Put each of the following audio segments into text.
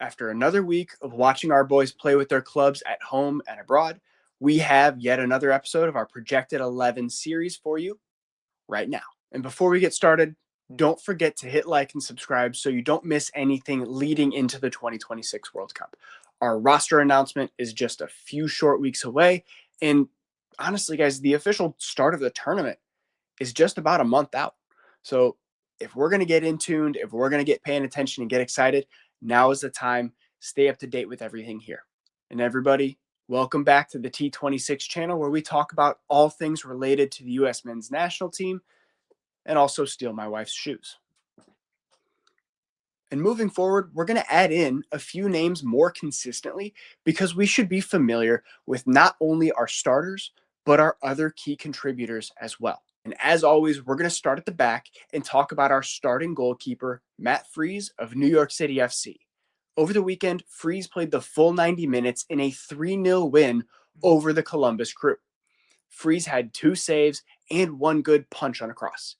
After another week of watching our boys play with their clubs at home and abroad, we have yet another episode of our Projected 11 series for you right now. And before we get started, don't forget to hit like and subscribe so you don't miss anything leading into the 2026 World Cup. Our roster announcement is just a few short weeks away. And honestly, guys, the official start of the tournament is just about a month out. So if we're going to get in tuned, if we're going to get paying attention and get excited, now is the time. Stay up to date with everything here. And everybody, welcome back to the T26 channel, where we talk about all things related to the U.S. men's national team and also steal my wife's shoes. And moving forward, we're going to add in a few names more consistently because we should be familiar with not only our starters, but our other key contributors as well. And as always, we're going to start at the back and talk about our starting goalkeeper, Matt Freese of New York City FC. Over the weekend, Freese played the full 90 minutes in a 3-0 win over the Columbus Crew. Freese had 2 saves and 1 good punch on a cross.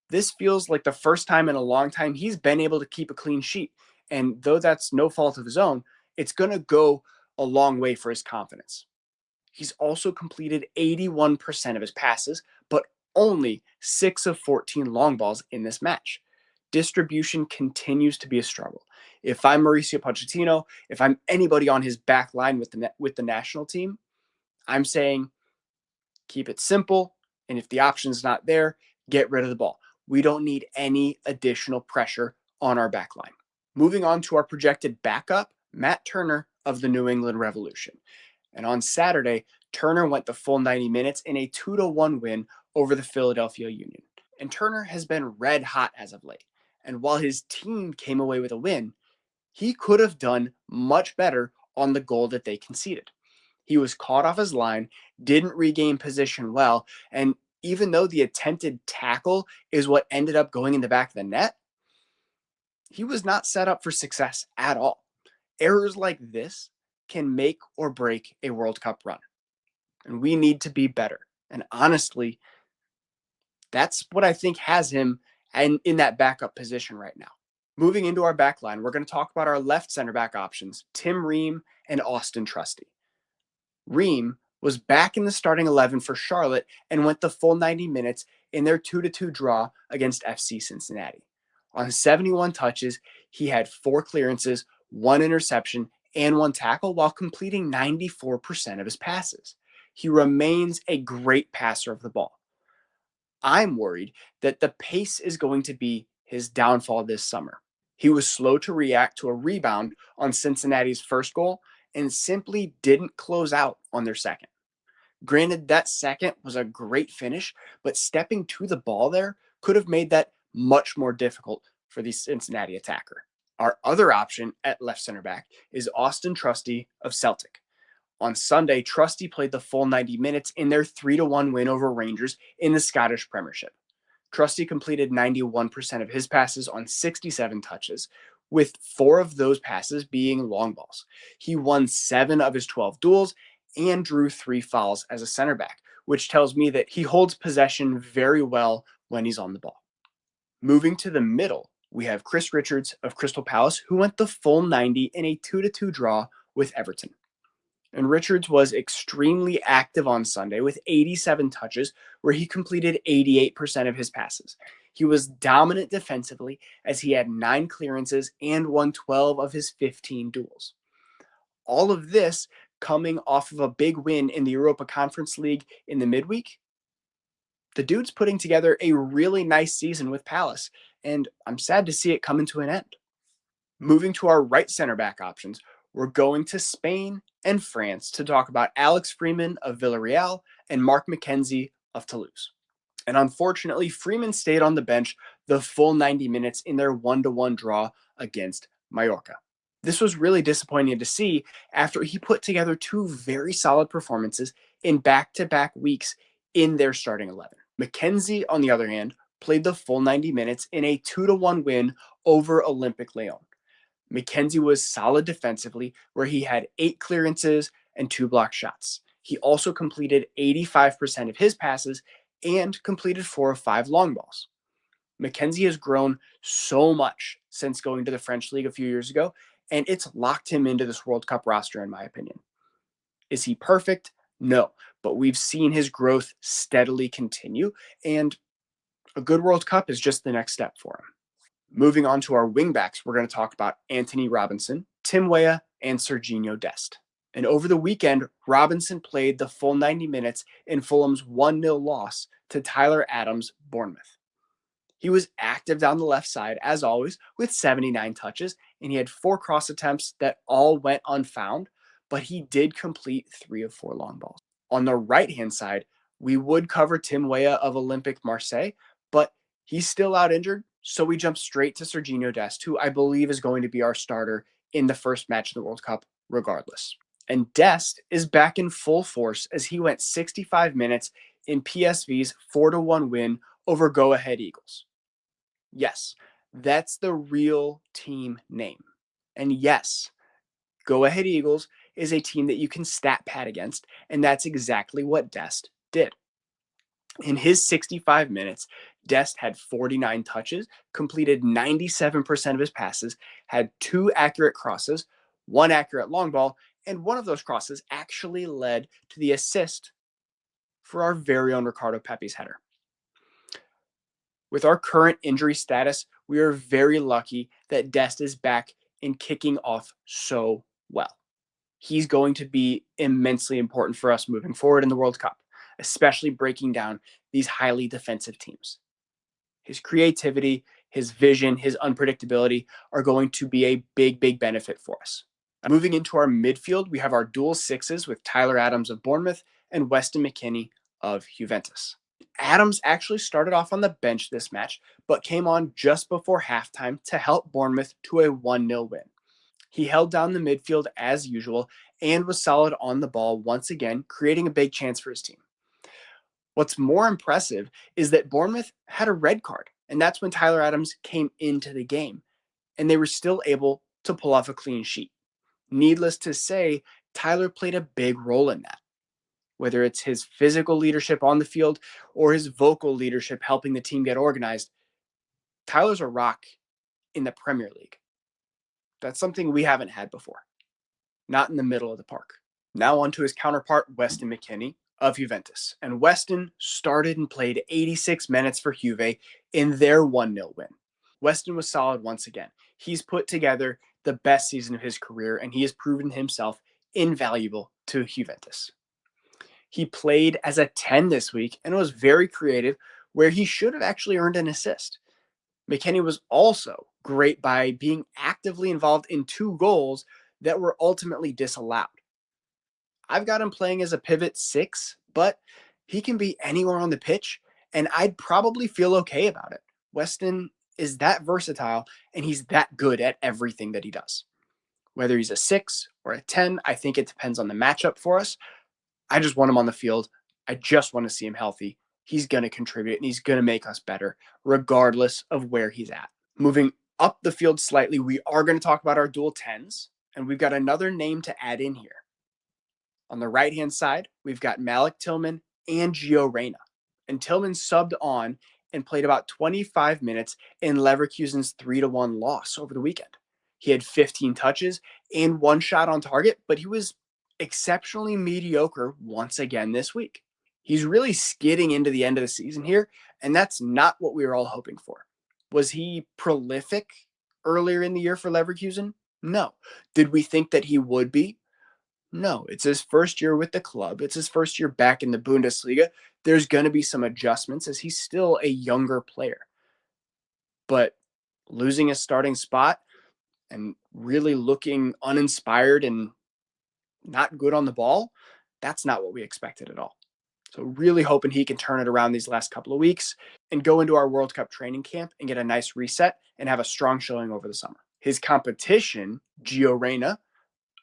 This feels like the first time in a long time he's been able to keep a clean sheet. And though that's no fault of his own, it's going to go a long way for his confidence. He's also completed 81% of his passes, but only 6 of 14 long balls in this match. Distribution continues to be a struggle. If I'm Mauricio Pochettino, if I'm anybody on his back line with the national team, I'm saying keep it simple, and if the option's not there, get rid of the ball. We don't need any additional pressure on our back line. Moving on to our projected backup, Matt Turner of the New England Revolution. And on Saturday, Turner went the full 90 minutes in a 2-1 win over the Philadelphia Union. And Turner has been red hot as of late. And while his team came away with a win, he could have done much better on the goal that they conceded. He was caught off his line, didn't regain position well, and even though the attempted tackle is what ended up going in the back of the net, he was not set up for success at all. Errors like this can make or break a World Cup run. And we need to be better. And honestly, that's what I think has him in that backup position right now. Moving into our back line, we're going to talk about our left center back options, Tim Ream and Austin Trusty. Ream was back in the starting 11 for Charlotte and went the full 90 minutes in their 2-2 draw against FC Cincinnati. On 71 touches, he had 4 clearances, 1 interception, and 1 tackle while completing 94% of his passes. He remains a great passer of the ball. I'm worried that the pace is going to be his downfall this summer. He was slow to react to a rebound on Cincinnati's first goal and simply didn't close out on their second. Granted, that second was a great finish, but stepping to the ball there could have made that much more difficult for the Cincinnati attacker. Our other option at left center back is Austin Trusty of Celtic. On Sunday, Trusty played the full 90 minutes in their 3-1 win over Rangers in the Scottish Premiership. Trusty completed 91% of his passes on 67 touches, with 4 of those passes being long balls. He won 7 of his 12 duels and drew 3 fouls as a center back, which tells me that he holds possession very well when he's on the ball. Moving to the middle, we have Chris Richards of Crystal Palace, who went the full 90 in a 2-2 draw with Everton. And Richards was extremely active on Sunday with 87 touches, where he completed 88% of his passes. He was dominant defensively as he had 9 clearances and won 12 of his 15 duels. All of this coming off of a big win in the Europa Conference League in the midweek. The dude's putting together a really nice season with Palace, and I'm sad to see it coming to an end. Moving to our right center back options, we're going to Spain and France to talk about Alex Freeman of Villarreal and Mark Mckenzie of Toulouse. And unfortunately, Freeman stayed on the bench the full 90 minutes in their 1-1 draw against Mallorca. This was really disappointing to see after he put together 2 very solid performances in back-to-back weeks in their starting 11. Mckenzie, on the other hand, played the full 90 minutes in a 2-1 win over Olympique Lyon. Mckenzie was solid defensively, where he had 8 clearances and 2 blocked shots. He also completed 85% of his passes and completed 4 of 5 long balls. Mckenzie has grown so much since going to the French league a few years ago, and it's locked him into this World Cup roster, in my opinion. Is he perfect? No, but we've seen his growth steadily continue, and a good World Cup is just the next step for him. Moving on to our wingbacks, we're going to talk about Anthony Robinson, Tim Weah, and Serginho Dest. And over the weekend, Robinson played the full 90 minutes in Fulham's 1-0 loss to Tyler Adams' Bournemouth. He was active down the left side, as always, with 79 touches, and he had 4 cross attempts that all went unfound, but he did complete 3 of 4 long balls. On the right-hand side, we would cover Tim Weah of Olympique Marseille, but he's still out injured, so we jump straight to Serginho Dest, who I believe is going to be our starter in the first match of the World Cup regardless. And Dest is back in full force as he went 65 minutes in PSV's 4-1 win over Go Ahead Eagles. Yes, that's the real team name. And yes, Go Ahead Eagles is a team that you can stat pad against, and that's exactly what Dest did. In his 65 minutes, Dest had 49 touches, completed 97% of his passes, had 2 accurate crosses, 1 accurate long ball, and one of those crosses actually led to the assist for our very own Ricardo Pepi's header. With our current injury status, we are very lucky that Dest is back and kicking off so well. He's going to be immensely important for us moving forward in the World Cup, especially breaking down these highly defensive teams. His creativity, his vision, his unpredictability are going to be a big, big benefit for us. Moving into our midfield, we have our dual sixes with Tyler Adams of Bournemouth and Weston Mckennie of Juventus. Adams actually started off on the bench this match, but came on just before halftime to help Bournemouth to a 1-0 win. He held down the midfield as usual and was solid on the ball once again, creating a big chance for his team. What's more impressive is that Bournemouth had a red card, and that's when Tyler Adams came into the game, and they were still able to pull off a clean sheet. Needless to say, Tyler played a big role in that. Whether it's his physical leadership on the field or his vocal leadership helping the team get organized, Tyler's a rock in the Premier League. That's something we haven't had before. Not in the middle of the park. Now on to his counterpart, Weston Mckennie of Juventus. And Weston started and played 86 minutes for Juve in their 1-0 win. Weston was solid once again. He's put together the best season of his career, and he has proven himself invaluable to Juventus. He played as a 10 this week and was very creative, where he should have actually earned an assist. Mckennie was also great by being actively involved in 2 goals that were ultimately disallowed. I've got him playing as a pivot 6, but he can be anywhere on the pitch, and I'd probably feel okay about it. Weston is that versatile, and he's that good at everything that he does. Whether he's a 6 or a 10, I think it depends on the matchup for us. I just want him on the field. I just want to see him healthy. He's going to contribute, and he's going to make us better, regardless of where he's at. Moving up the field slightly, we are going to talk about our dual 10s, and we've got another name to add in here. On the right-hand side, we've got Malik Tillman and Gio Reyna. And Tillman subbed on and played about 25 minutes in Leverkusen's 3-1 loss over the weekend. He had 15 touches and 1 shot on target, but he was exceptionally mediocre once again this week. He's really skidding into the end of the season here, and that's not what we were all hoping for. Was he prolific earlier in the year for Leverkusen? No. Did we think that he would be? No. It's his first year with the club. It's his first year back in the Bundesliga. There's going to be some adjustments as he's still a younger player. But losing his starting spot and really looking uninspired and not good on the ball, that's not what we expected at all. So really hoping he can turn it around these last couple of weeks and go into our World Cup training camp and get a nice reset and have a strong showing over the summer. His competition, Gio Reyna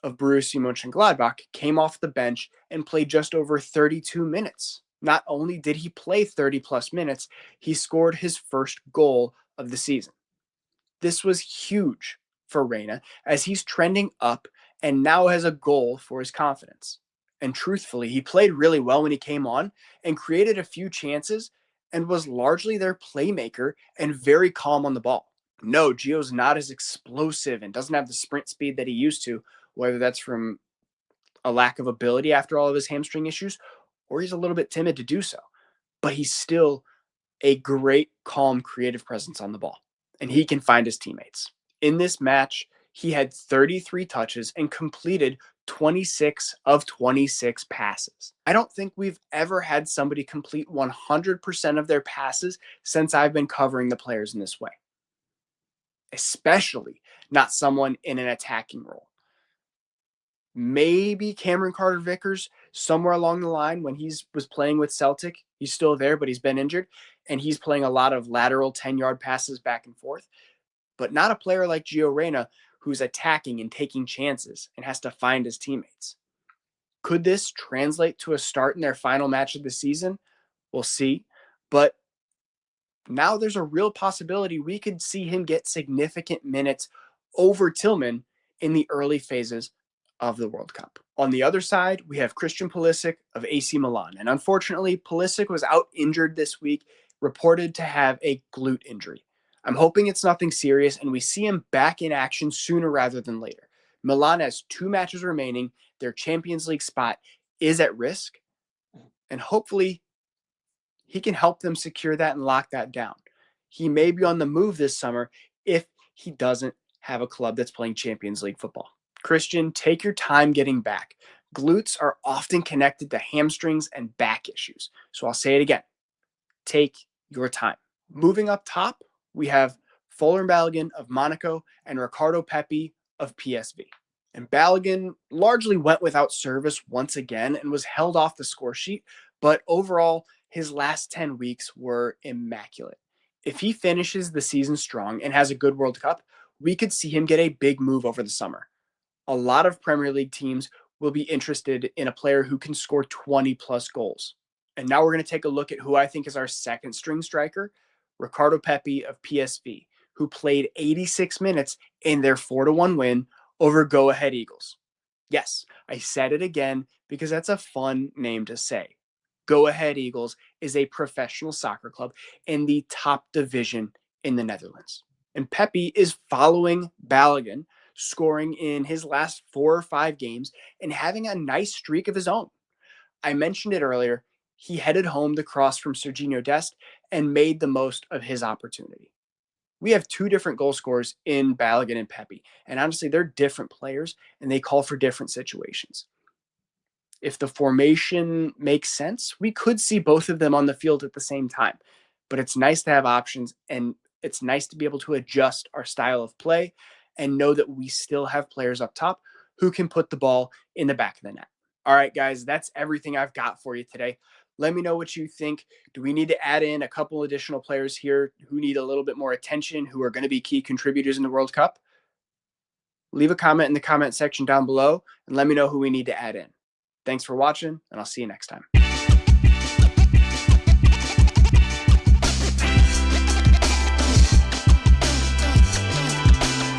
of Borussia Mönchengladbach, came off the bench and played just over 32 minutes. Not only did he play 30 plus minutes, he scored his first goal of the season. This was huge for Reyna as he's trending up and now has a goal for his confidence. And truthfully, he played really well when he came on and created a few chances and was largely their playmaker and very calm on the ball. No, Gio's not as explosive and doesn't have the sprint speed that he used to, whether that's from a lack of ability after all of his hamstring issues, or he's a little bit timid to do so. But he's still a great, calm, creative presence on the ball, and he can find his teammates. In this match, he had 33 touches and completed 26 of 26 passes. I don't think we've ever had somebody complete 100% of their passes since I've been covering the players in this way, especially not someone in an attacking role. Maybe Cameron Carter-Vickers somewhere along the line when he was playing with Celtic. He's still there, but he's been injured, and he's playing a lot of lateral 10-yard passes back and forth. But not a player like Gio Reyna, who's attacking and taking chances and has to find his teammates. Could this translate to a start in their final match of the season? We'll see. But now there's a real possibility we could see him get significant minutes over Tillman in the early phases of the World Cup. On the other side, we have Christian Pulisic of AC Milan. And unfortunately, Pulisic was out injured this week, reported to have a glute injury. I'm hoping it's nothing serious and we see him back in action sooner rather than later. Milan has 2 matches remaining. Their Champions League spot is at risk. And hopefully he can help them secure that and lock that down. He may be on the move this summer if he doesn't have a club that's playing Champions League football. Christian, take your time getting back. Glutes are often connected to hamstrings and back issues. So I'll say it again. Take your time. Moving up top, we have Folarin Balogun of Monaco and Ricardo Pepi of PSV. And Balogun largely went without service once again and was held off the score sheet, but overall, his last 10 weeks were immaculate. If he finishes the season strong and has a good World Cup, we could see him get a big move over the summer. A lot of Premier League teams will be interested in a player who can score 20 plus goals. And now we're going to take a look at who I think is our second string striker, Ricardo Pepi of PSV, who played 86 minutes in their 4-1 win over Go Ahead Eagles. Yes, I said it again because that's a fun name to say. Go Ahead Eagles is a professional soccer club in the top division in the Netherlands. And Pepi is following Balogun, scoring in his last 4 or 5 games and having a nice streak of his own. I mentioned it earlier. He headed home the cross from Serginho Dest and made the most of his opportunity. We have 2 different goal scorers in Balogun and Pepi, and honestly, they're different players and they call for different situations. If the formation makes sense, we could see both of them on the field at the same time. But it's nice to have options, and it's nice to be able to adjust our style of play and know that we still have players up top who can put the ball in the back of the net. All right, guys, that's everything I've got for you today. Let me know what you think. Do we need to add in a couple additional players here who need a little bit more attention, who are going to be key contributors in the World Cup? Leave a comment in the comment section down below and let me know who we need to add in. Thanks for watching, and I'll see you next time.